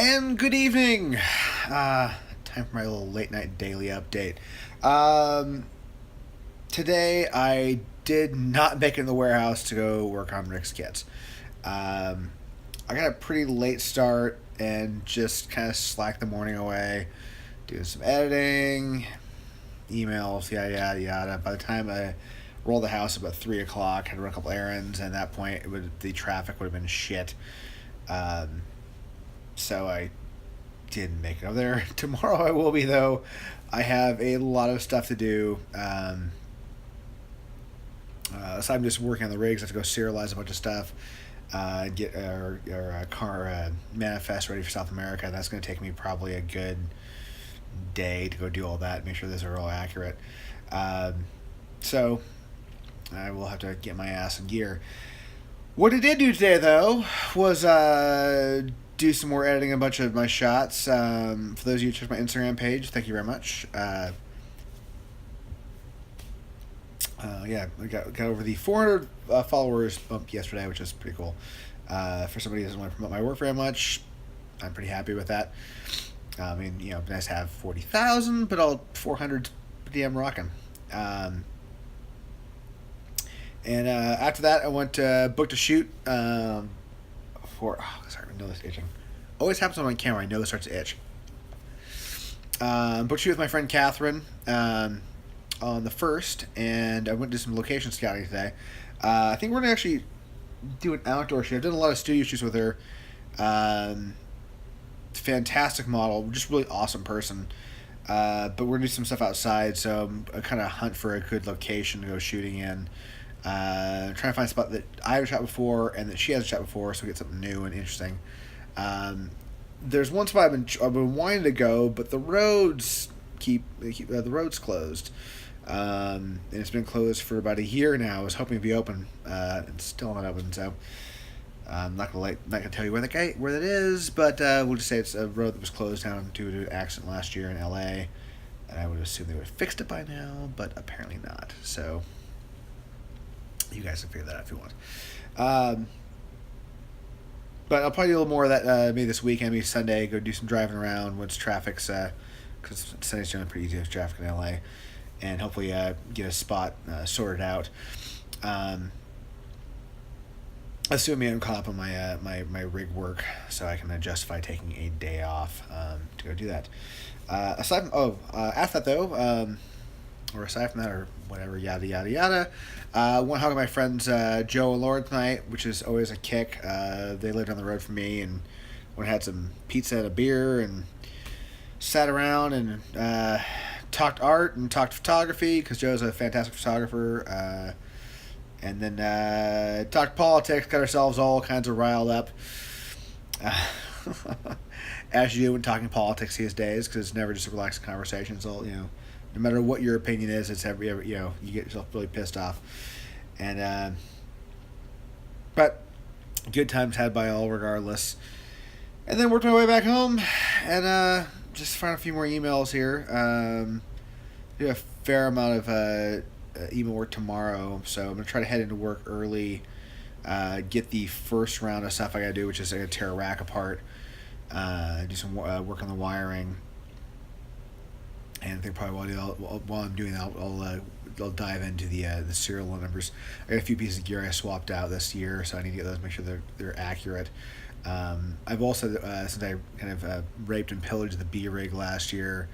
And good evening. Time for my little late night daily update. Um, Today I did not make it in the warehouse to go work on Rick's kits. Um, I got a pretty late start and just kind of slacked the morning away, doing some editing, emails, yada yada yada. By the time I rolled the house about 3 o'clock, had to run a couple errands, and at that point the traffic would have been shit. Um, so I didn't make it over there. Tomorrow I will be though. I have a lot of stuff to do. So I'm just working on the rigs. I have to go serialize a bunch of stuff. Get our car manifest ready for South America. That's going to take me probably a good day to go do all that. Make sure those are all accurate. So I will have to get my ass in gear. What I did do today, though, was do some more editing a bunch of my shots. For those of you who check my Instagram page, thank you very much. Yeah, I got over the 400 followers bump yesterday, which is pretty cool. For somebody who doesn't want to promote my work very much, I'm pretty happy with that. I mean, nice to have 40,000, but all 400's damn rocking. And after that, I went booked a shoot sorry, my nose is itching. Always happens on my camera. I know it starts to itch. Booked a shoot with my friend Catherine on the 1st, and I went to some location scouting today. I think we're going to actually do an outdoor shoot. I've done a lot of studio shoots with her. Fantastic model, just really awesome person. But we're going to do some stuff outside, so I kind of hunt for a good location to go shooting in. Trying to find a spot that I haven't shot before and that she hasn't shot before, so we get something new and interesting. There's one spot I've been wanting to go, but the roads the roads closed, and it's been closed for about a year now. I was hoping to be open, and still not open. So I'm not gonna tell you where that is, but we'll just say it's a road that was closed down due to an accident last year in L.A. And I would assume they would have fixed it by now, but apparently not. So you guys can figure that out if you want. But I'll probably do a little more of that maybe this weekend, maybe Sunday, go do some driving around once traffic's, because Sunday's generally pretty easy with traffic in LA, and hopefully get a spot sorted out. Assuming I'm caught up on my rig work, so I can justify taking a day off to go do that. After that though, or aside from that, or whatever, yada yada yada. Went hung with my friends Joe and Laura tonight, which is always a kick. They lived on the road from me, and went and had some pizza and a beer, and sat around and talked art and talked photography, because Joe's a fantastic photographer. And then talked politics, got ourselves all kinds of riled up. As you do when talking politics these days, because it's never just a relaxed conversation. It's all, no matter what your opinion is, it's every you get yourself really pissed off. And but good times had by all regardless. And then worked my way back home, and just found a few more emails here. Do a fair amount of email work tomorrow, so I'm gonna try to head into work early. Get the first round of stuff I gotta do, which is I gotta tear a rack apart. Do some work on the wiring. And I think probably while I'm doing that, I'll dive into the serial numbers. I got a few pieces of gear I swapped out this year, so I need to get those, make sure they're accurate. I've also since I kind of raped and pillaged the B rig last year,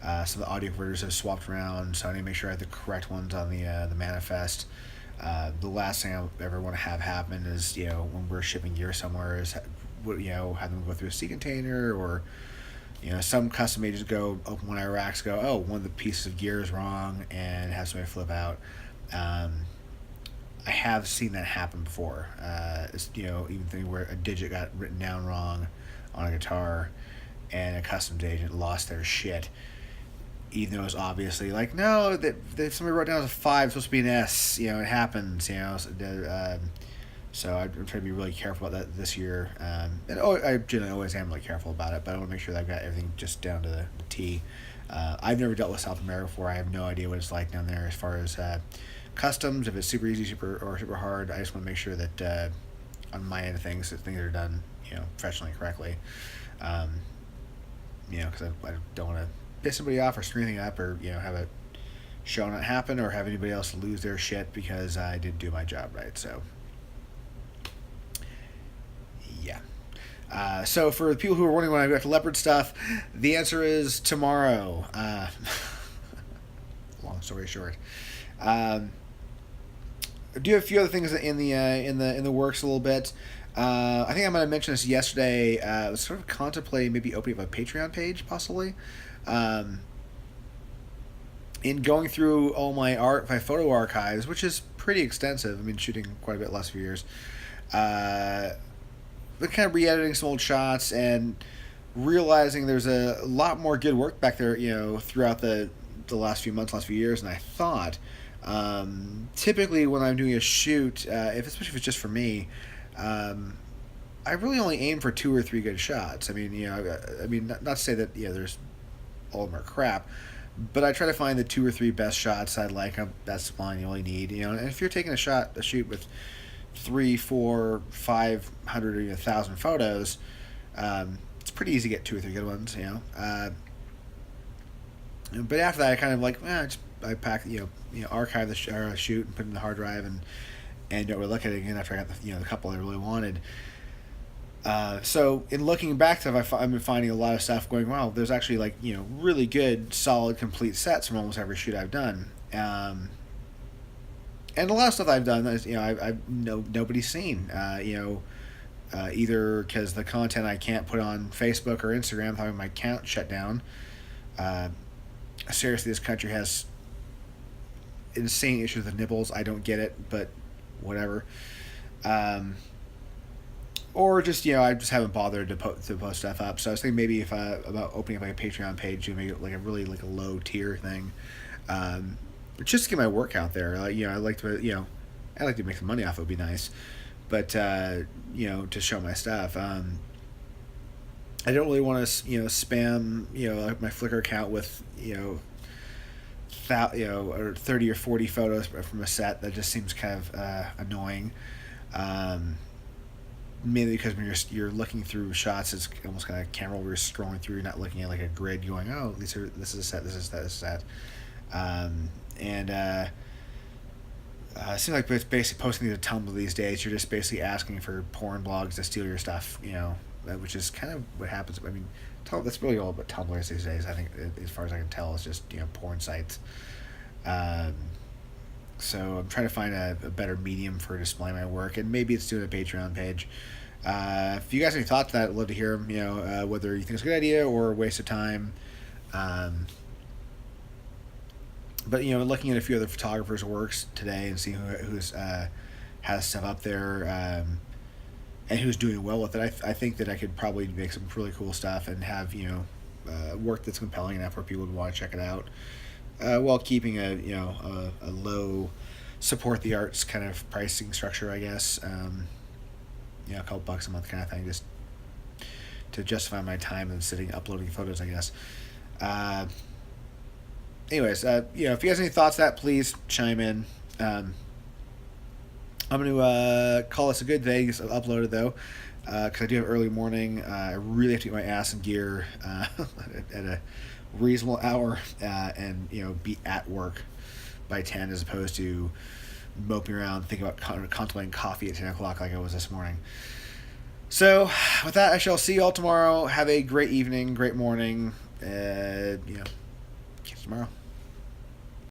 some of the audio converters have swapped around, so I need to make sure I have the correct ones on the manifest. The last thing I ever want to have happen is when we're shipping gear somewhere is have them go through a sea container, or some custom agents go open one of our racks, go, oh, one of the pieces of gear is wrong, and have somebody flip out. I have seen that happen before. Even thing where a digit got written down wrong on a guitar, and a customs agent lost their shit, even though it was obviously like, no, that somebody wrote down as a 5, it's supposed to be an S. It happens. So I'm trying to be really careful about that this year. I generally always am really careful about it, but I want to make sure that I've got everything just down to the T. I've never dealt with South America before. I have no idea what it's like down there as far as customs, if it's super easy, super hard. I just want to make sure that on my end of things, that things are done, professionally and correctly. Um, because I don't want to piss somebody off or screw anything up or have a show not happen or have anybody else lose their shit because I didn't do my job right. So yeah. So for the people who are wondering when I go after leopard stuff, the answer is tomorrow. Long story short, I do have a few other things in the works a little bit. I think I might have mentioned this yesterday. I was sort of contemplating maybe opening up a Patreon page, possibly. In going through all my photo archives, which is pretty extensive. I mean, shooting quite a bit last few years. But kind of re-editing some old shots and realizing there's a lot more good work back there, throughout the last few months, last few years than I thought. Typically, when I'm doing a shoot, especially if it's just for me, I really only aim for 2 or 3 good shots. I mean, not to say that there's all of them are crap, but I try to find the 2 or 3 best shots I like. That's fine. You only need And if you're taking a shoot with 3, 4, 500 or 1,000 photos, it's pretty easy to get 2 or 3 good ones. But after that, I kind of I pack archive the shoot and put it in the hard drive and don't really look at it again after I got the couple I really wanted. So in looking back to it, I've been finding a lot of stuff going, wow, there's actually really good, solid, complete sets from almost every shoot I've done. And a lot of stuff I've done is nobody's seen. Either because the content I can't put on Facebook or Instagram, having my account shut down. Seriously, this country has insane issues with nipples. I don't get it, but whatever. Or just I just haven't bothered to post stuff up. So I was thinking maybe about opening up a Patreon page and make it a really a low tier thing, just to get my work out there. I like to I like to make some money off it. Would be nice, but to show my stuff. I don't really want to spam my Flickr account with or 30 or 40 photos from a set. That just seems kind of annoying. Mainly because when you're looking through shots, it's almost kind of camera where you're scrolling through. You're not looking at a grid, going, oh, this is a set, this is that, this is that. It seems like it's basically posting to Tumblr these days. You're just basically asking for porn blogs to steal your stuff, which is kind of what happens. I mean, that's really all about Tumblr these days. I think, as far as I can tell, it's just porn sites. So I'm trying to find a better medium for displaying my work, and maybe it's doing a Patreon page. If you guys have any thoughts on that, I'd love to hear them. Whether you think it's a good idea or a waste of time. But looking at a few other photographers' works today and seeing who's has stuff up there, and who's doing well with it, I think that I could probably make some really cool stuff and have work that's compelling enough where people would want to check it out. While keeping a low support the arts kind of pricing structure, I guess. A couple bucks a month kind of thing, just to justify my time and sitting uploading photos, I guess. Anyways, if you guys have any thoughts on that, please chime in. I'm going to call this a good day. It's uploaded though, because I do have early morning. I really have to get my ass in gear at a reasonable hour, and be at work by 10 as opposed to moping around thinking about contemplating coffee at 10 o'clock like I was this morning. So with that, I shall see you all tomorrow. Have a great evening, great morning. Catch you tomorrow.